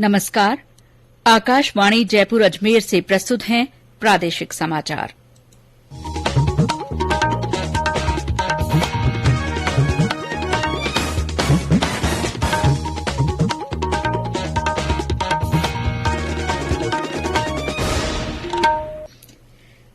नमस्कार। आकाशवाणी जयपुर अजमेर से प्रस्तुत हैं प्रादेशिक समाचार।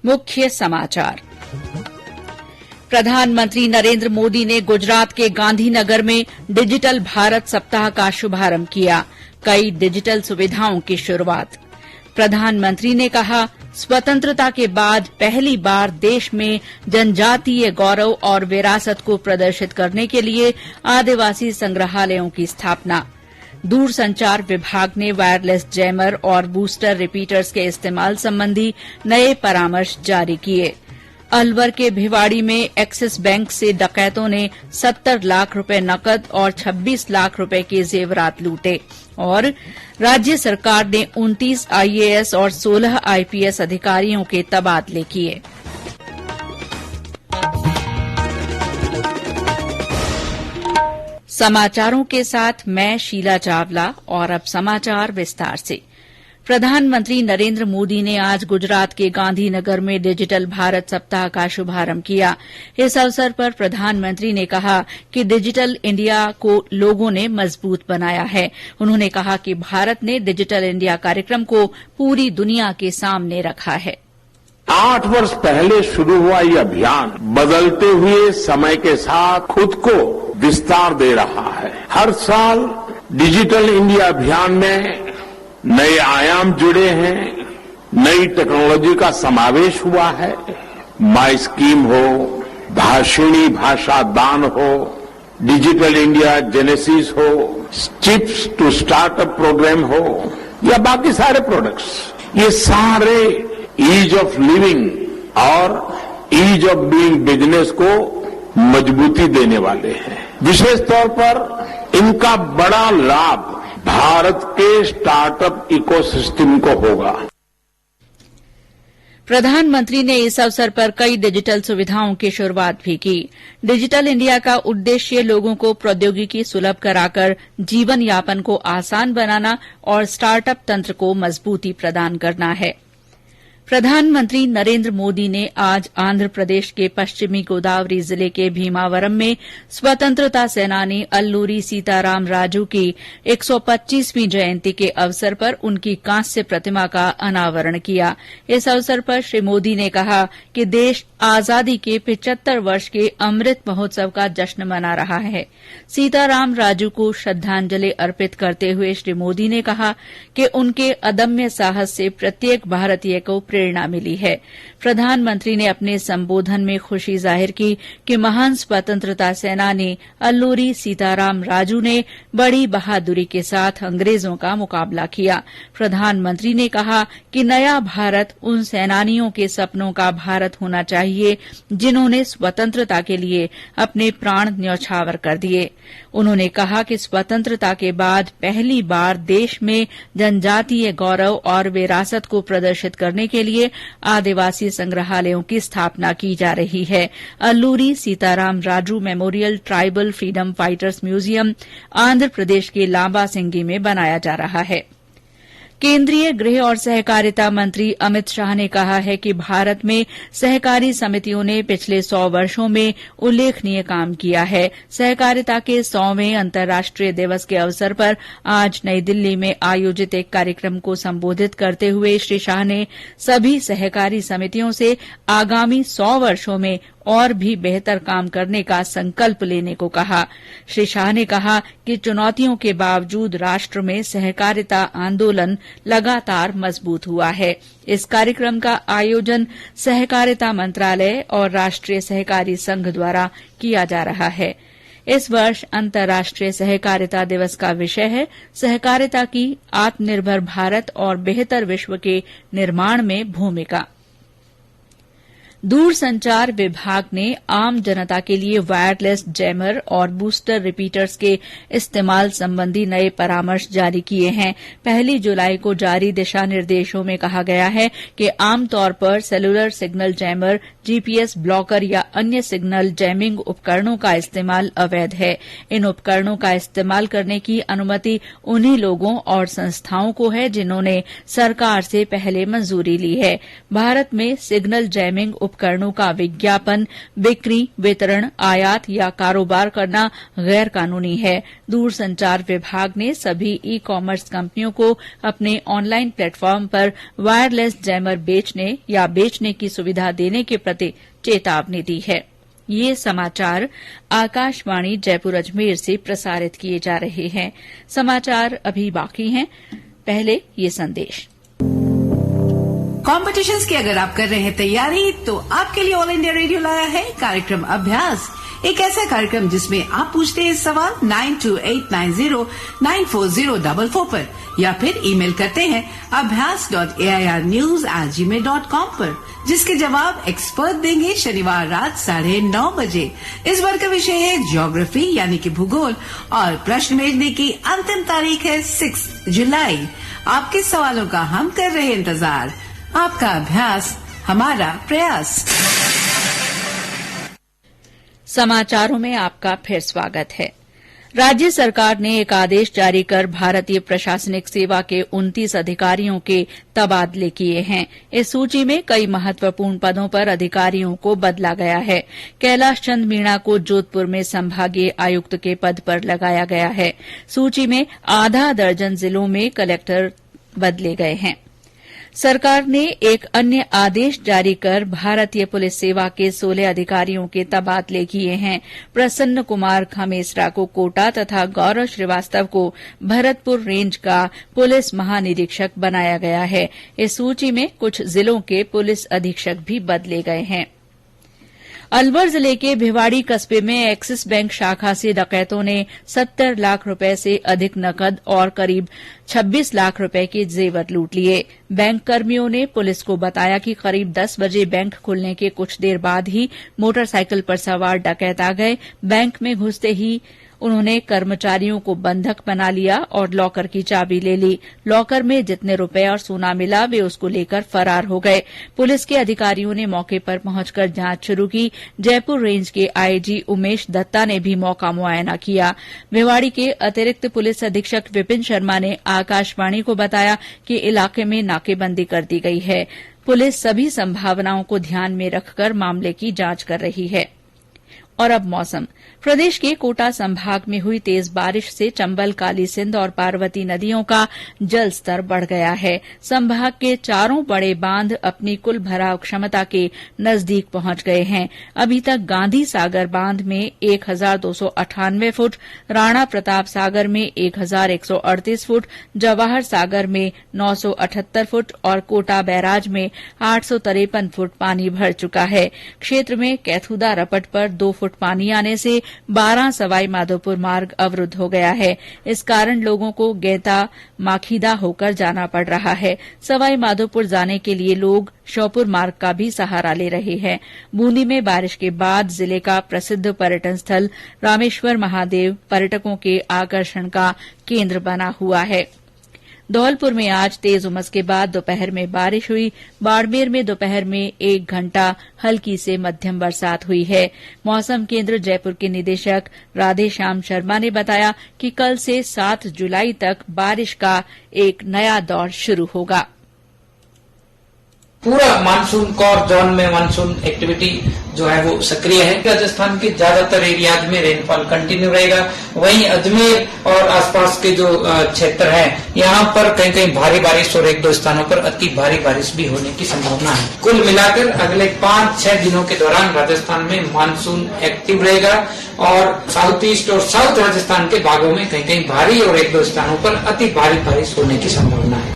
मुख्य समाचार। प्रधानमंत्री नरेंद्र मोदी ने गुजरात के गांधीनगर में डिजिटल भारत सप्ताह का शुभारंभ किया। कई डिजिटल सुविधाओं की शुरूआत। प्रधानमंत्री ने कहा, स्वतंत्रता के बाद पहली बार देश में जनजातीय गौरव और विरासत को प्रदर्शित करने के लिए आदिवासी संग्रहालयों की स्थापना। दूरसंचार विभाग ने वायरलेस जैमर और बूस्टर रिपीटर्स के इस्तेमाल संबंधी नए परामर्श जारी किए। अलवर के भिवाड़ी में एक्सिस बैंक से डकैतों ने 70 लाख रुपए नकद और 26 लाख रुपए के जेवरात लूटे। और राज्य सरकार ने 29 आईएएस और 16 आईपीएस अधिकारियों के तबादले किए। समाचारों के साथ मैं शीला चावला और अब समाचार विस्तार से। प्रधानमंत्री नरेंद्र मोदी ने आज गुजरात के गांधीनगर में डिजिटल भारत सप्ताह का शुभारंभ किया। इस अवसर पर प्रधानमंत्री ने कहा कि डिजिटल इंडिया को लोगों ने मजबूत बनाया है। उन्होंने कहा कि भारत ने डिजिटल इंडिया कार्यक्रम को पूरी दुनिया के सामने रखा है। 8 वर्ष पहले शुरू हुआ ये अभियान बदलते हुए समय के साथ खुद को विस्तार दे रहा है। हर साल डिजिटल इंडिया अभियान में नए आयाम जुड़े हैं, नई टेक्नोलॉजी का समावेश हुआ है। माई स्कीम हो, भाषिणी भाषा दान हो, डिजिटल इंडिया जेनेसिस हो, चिप्स टू स्टार्टअप प्रोग्राम हो या बाकी सारे प्रोडक्ट्स, ये सारे ईज ऑफ लिविंग और ईज ऑफ डूइंग बिजनेस को मजबूती देने वाले हैं। विशेष तौर पर इनका बड़ा लाभ भारत के स्टार्टअप इकोसिस्टम को होगा। प्रधानमंत्री ने इस अवसर पर कई डिजिटल सुविधाओं की शुरूआत भी की। डिजिटल इंडिया का उद्देश्य लोगों को प्रौद्योगिकी सुलभ कराकर जीवन यापन को आसान बनाना और स्टार्टअप तंत्र को मजबूती प्रदान करना है। प्रधानमंत्री नरेंद्र मोदी ने आज आंध्र प्रदेश के पश्चिमी गोदावरी जिले के भीमावरम में स्वतंत्रता सेनानी अल्लूरी सीताराम राजू की 125वीं जयंती के अवसर पर उनकी कांस्य प्रतिमा का अनावरण किया। इस अवसर पर श्री मोदी ने कहा कि देश आजादी के 75 वर्ष के अमृत महोत्सव का जश्न मना रहा है। सीताराम राजू को श्रद्धांजलि अर्पित करते हुए श्री मोदी ने कहा कि उनके अदम्य साहस से प्रत्येक भारतीय को प्रेरणा मिली है। प्रधानमंत्री ने अपने संबोधन में खुशी जाहिर की कि महान स्वतंत्रता सेनानी अल्लूरी सीताराम राजू ने बड़ी बहादुरी के साथ अंग्रेजों का मुकाबला किया। प्रधानमंत्री ने कहा कि नया भारत उन सेनानियों के सपनों का भारत होना चाहिए जिन्होंने स्वतंत्रता के लिए अपने प्राण न्यौछावर कर दिए। उन्होंने कहा कि स्वतंत्रता के बाद पहली बार देश में जनजातीय गौरव और विरासत को प्रदर्शित करने के लिए आदिवासी संग्रहालयों की स्थापना की जा रही है। Alluri Sitarama Raju memorial tribal freedom fighters museum Andhra Pradesh के लांबा सिंगी में बनाया जा रहा है। केंद्रीय गृह और सहकारिता मंत्री अमित शाह ने कहा है कि भारत में सहकारी समितियों ने पिछले 100 वर्षों में उल्लेखनीय काम किया है। सहकारिता के 100वें अंतर्राष्ट्रीय दिवस के अवसर पर आज नई दिल्ली में आयोजित एक कार्यक्रम को संबोधित करते हुए श्री शाह ने सभी सहकारी समितियों से आगामी 100 वर्षों में और भी बेहतर काम करने का संकल्प लेने को कहा। श्री शाह ने कहा कि चुनौतियों के बावजूद राष्ट्र में सहकारिता आंदोलन लगातार मजबूत हुआ है। इस कार्यक्रम का आयोजन सहकारिता मंत्रालय और राष्ट्रीय सहकारी संघ द्वारा किया जा रहा है। इस वर्ष अंतर्राष्ट्रीय सहकारिता दिवस का विषय है सहकारिता की आत्मनिर्भर भारत और बेहतर विश्व के निर्माण में भूमिका। दूरसंचार विभाग ने आम जनता के लिए वायरलेस जैमर और बूस्टर रिपीटर्स के इस्तेमाल संबंधी नए परामर्श जारी किए हैं। 1 जुलाई को जारी दिशा निर्देशों में कहा गया है कि आमतौर पर cellular signal jammer, GPS blocker या अन्य सिग्नल जैमिंग उपकरणों का इस्तेमाल अवैध है। इन उपकरणों का इस्तेमाल करने की अनुमति उन्हीं लोगों और संस्थाओं को है जिन्होंने सरकार से पहले मंजूरी ली है। भारत में सिग्नल जैमिंग उपकरणों का विज्ञापन, बिक्री, वितरण, आयात या कारोबार करना गैर कानूनी है। दूरसंचार विभाग ने सभी ई कॉमर्स कंपनियों को अपने ऑनलाइन प्लेटफॉर्म पर वायरलेस जैमर बेचने या बेचने की सुविधा देने के प्रति चेतावनी दी है। ये समाचार आकाशवाणी जयपुर अजमेर से प्रसारित किए जा रहे हैं। समाचार अभी बाकी हैं, पहले ये संदेश। कॉम्पिटिशन्स की अगर आप कर रहे हैं तैयारी, तो आपके लिए ऑल इंडिया रेडियो लाया है कार्यक्रम अभ्यास। एक ऐसा कार्यक्रम जिसमें आप पूछते हैं सवाल 9289094044 पर या फिर ईमेल करते हैं abhyas.airnews@gmail.com पर, जिसके जवाब एक्सपर्ट देंगे शनिवार रात 9:30 बजे। इस बार का विषय है ज्योग्राफी यानी कि भूगोल और प्रश्न भेजने की अंतिम तारीख है 6 जुलाई। आपके सवालों का हम कर रहे हैं इंतजार। आपका अभ्यास हमारा प्रयास। समाचारों में आपका फिर स्वागत है। राज्य सरकार ने एक आदेश जारी कर भारतीय प्रशासनिक सेवा के 29 अधिकारियों के तबादले किए हैं। इस सूची में कई महत्वपूर्ण पदों पर अधिकारियों को बदला गया है। कैलाश चंद मीणा को जोधपुर में संभागीय आयुक्त के पद पर लगाया गया है। सूची में आधा दर्जन जिलों में कलेक्टर बदले गए हैं। सरकार ने एक अन्य आदेश जारी कर भारतीय पुलिस सेवा के 16 अधिकारियों के तबादले किए हैं। प्रसन्न कुमार खमेसरा को कोटा तथा गौरव श्रीवास्तव को भरतपुर रेंज का पुलिस महानिरीक्षक बनाया गया है। इस सूची में कुछ जिलों के पुलिस अधीक्षक भी बदले गए हैं। अलवर जिले के भिवाड़ी कस्बे में एक्सिस बैंक शाखा से डकैतों ने 70 लाख रुपए से अधिक नकद और करीब 26 लाख रुपए के जेवर लूट लिए। बैंक कर्मियों ने पुलिस को बताया कि करीब 10 बजे बैंक खुलने के कुछ देर बाद ही मोटरसाइकिल पर सवार डकैत आ गए। बैंक में घुसते ही उन्होंने कर्मचारियों को बंधक बना लिया और लॉकर की चाबी ले ली। लॉकर में जितने रुपए और सोना मिला वे उसको लेकर फरार हो गए। पुलिस के अधिकारियों ने मौके पर पहुंचकर जांच शुरू की। जयपुर रेंज के आईजी उमेश दत्ता ने भी मौका मुआयना किया। भिवाड़ी के अतिरिक्त पुलिस अधीक्षक विपिन शर्मा ने आकाशवाणी को बताया कि इलाके में नाकेबंदी कर दी गई है। पुलिस सभी संभावनाओं को ध्यान में रखकर मामले की जांच कर रही है। और अब मौसम। प्रदेश के कोटा संभाग में हुई तेज बारिश से चंबल, काली सिंध और पार्वती नदियों का जल स्तर बढ़ गया है। संभाग के चारों बड़े बांध अपनी कुल भराव क्षमता के नजदीक पहुंच गए हैं। अभी तक गांधी सागर बांध में 1298 फुट, राणा प्रताप सागर में 1138 फुट, जवाहर सागर में 978 फुट और कोटा बैराज में 853 फुट पानी भर चुका है। क्षेत्र में कैथुदा रपट पर 2 फुट पानी आने से 12 सवाई माधोपुर मार्ग अवरुद्ध हो गया है। इस कारण लोगों को गेता माखीदा होकर जाना पड़ रहा है। सवाई माधोपुर जाने के लिए लोग श्योपुर मार्ग का भी सहारा ले रहे हैं। बूंदी में बारिश के बाद जिले का प्रसिद्ध पर्यटन स्थल रामेश्वर महादेव पर्यटकों के आकर्षण का केंद्र बना हुआ है। धौलपुर में आज तेज उमस के बाद दोपहर में बारिश हुई। बाड़मेर में दोपहर में 1 घंटा हल्की से मध्यम बरसात हुई है। मौसम केंद्र जयपुर के निदेशक राधेश्याम शर्मा ने बताया कि कल से 7 जुलाई तक बारिश का एक नया दौर शुरू होगा। पूरा मानसून कोर जोन में मानसून एक्टिविटी जो है वो सक्रिय है। राजस्थान के ज्यादातर एरियाज में रेनफॉल कंटिन्यू रहेगा। वहीं अजमेर और आसपास के जो क्षेत्र है यहाँ पर कहीं कहीं भारी बारिश और 1-2 स्थानों पर अति भारी बारिश भी होने की संभावना है। कुल मिलाकर अगले 5-6 दिनों के दौरान राजस्थान में मानसून एक्टिव रहेगा और साउथ ईस्ट और साउथ राजस्थान के भागों में कहीं कहीं भारी और 1-2 स्थानों पर अति भारी बारिश होने की संभावना है।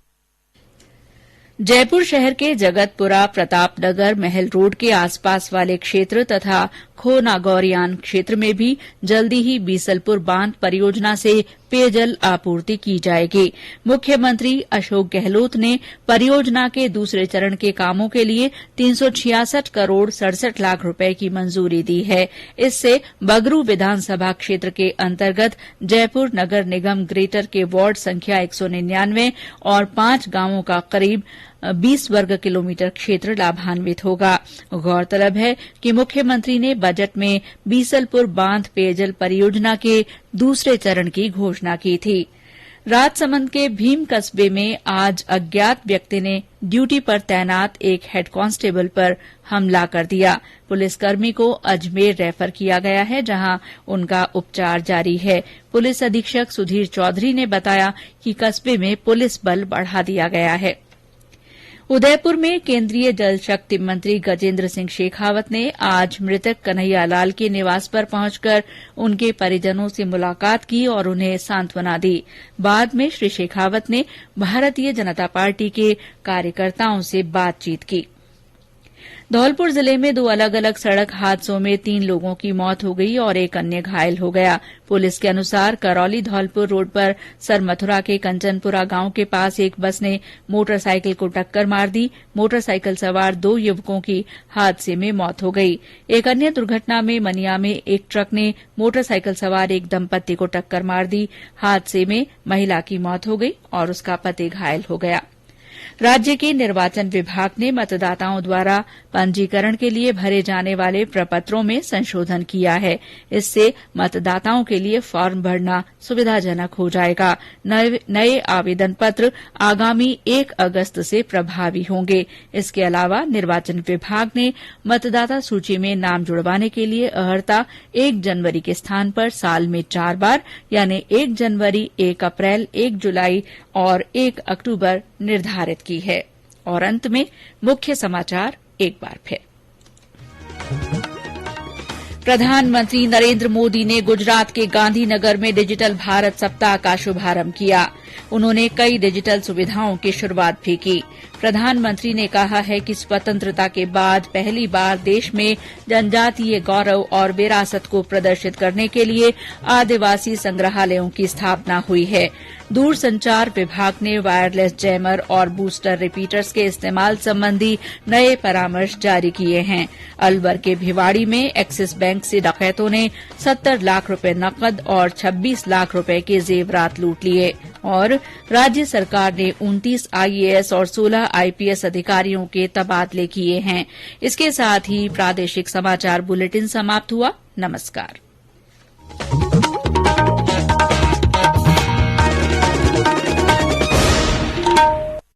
जयपुर शहर के जगतपुरा, प्रतापनगर, महल रोड के आसपास वाले क्षेत्र तथा खोनागौरियान क्षेत्र में भी जल्दी ही बीसलपुर बांध परियोजना से पेयजल आपूर्ति की जाएगी। मुख्यमंत्री अशोक गहलोत ने परियोजना के दूसरे चरण के कामों के लिए 366 करोड़ 67 लाख रुपए की मंजूरी दी है। इससे बगरू विधानसभा क्षेत्र के अंतर्गत जयपुर नगर निगम ग्रेटर के वार्ड संख्या 199 और 5 गांवों का करीब 20 वर्ग किलोमीटर क्षेत्र लाभान्वित होगा। गौरतलब है कि मुख्यमंत्री ने बजट में बीसलपुर बांध पेयजल परियोजना के दूसरे चरण की घोषणा की थी। राजसमंद के भीम कस्बे में आज अज्ञात व्यक्ति ने ड्यूटी पर तैनात एक हेड कांस्टेबल पर हमला कर दिया। पुलिसकर्मी को अजमेर रेफर किया गया है, जहां उनका उपचार जारी है। पुलिस अधीक्षक सुधीर चौधरी ने बताया कि कस्बे में पुलिस बल बढ़ा दिया गया है। उदयपुर में केंद्रीय जल शक्ति मंत्री गजेंद्र सिंह शेखावत ने आज मृतक कन्हैयालाल के निवास पर पहुंचकर उनके परिजनों से मुलाकात की और उन्हें सांत्वना दी। बाद में श्री शेखावत ने भारतीय जनता पार्टी के कार्यकर्ताओं से बातचीत की। धौलपुर जिले में 2 अलग अलग सड़क हादसों में 3 लोगों की मौत हो गई और एक अन्य घायल हो गया। पुलिस के अनुसार करौली धौलपुर रोड पर सरमथुरा के कंचनपुरा गांव के पास एक बस ने मोटरसाइकिल को टक्कर मार दी। मोटरसाइकिल सवार 2 युवकों की हादसे में मौत हो गई। एक अन्य दुर्घटना में मनिया में एक ट्रक ने मोटरसाइकिल सवार एक दंपत्ति को टक्कर मार दी। हादसे में महिला की मौत हो गई और उसका पति घायल हो गया। राज्य के निर्वाचन विभाग ने मतदाताओं द्वारा पंजीकरण के लिए भरे जाने वाले प्रपत्रों में संशोधन किया है। इससे मतदाताओं के लिए फॉर्म भरना सुविधाजनक हो जाएगा। नए आवेदन पत्र आगामी 1 अगस्त से प्रभावी होंगे। इसके अलावा निर्वाचन विभाग ने मतदाता सूची में नाम जुड़वाने के लिए अर्हता 1 जनवरी के स्थान पर साल में 4 बार यानी 1 जनवरी, 1 अप्रैल, 1 जुलाई और 1 अक्टूबर निर्धारित की है। और अंत में मुख्य समाचार एक बार फिर। प्रधानमंत्री नरेंद्र मोदी ने गुजरात के गांधीनगर में डिजिटल भारत सप्ताह का शुभारंभ किया। उन्होंने कई डिजिटल सुविधाओं की शुरूआत भी की। प्रधानमंत्री ने कहा है कि स्वतंत्रता के बाद पहली बार देश में जनजातीय गौरव और विरासत को प्रदर्शित करने के लिए आदिवासी संग्रहालयों की स्थापना हुई है। दूरसंचार विभाग ने वायरलेस जैमर और बूस्टर रिपीटर्स के इस्तेमाल संबंधी नए परामर्श जारी किए हैं। अलवर के भिवाड़ी में एक्सिस बैंक से डकैतों ने 70 लाख रुपए नकद और 26 लाख रुपए के जेवरात लूट लिए। और राज्य सरकार ने 29 आईएएस और 16 आईपीएस अधिकारियों के तबादले किए हैं। इसके साथ ही प्रादेशिक समाचार बुलेटिन समाप्त हुआ। नमस्कार।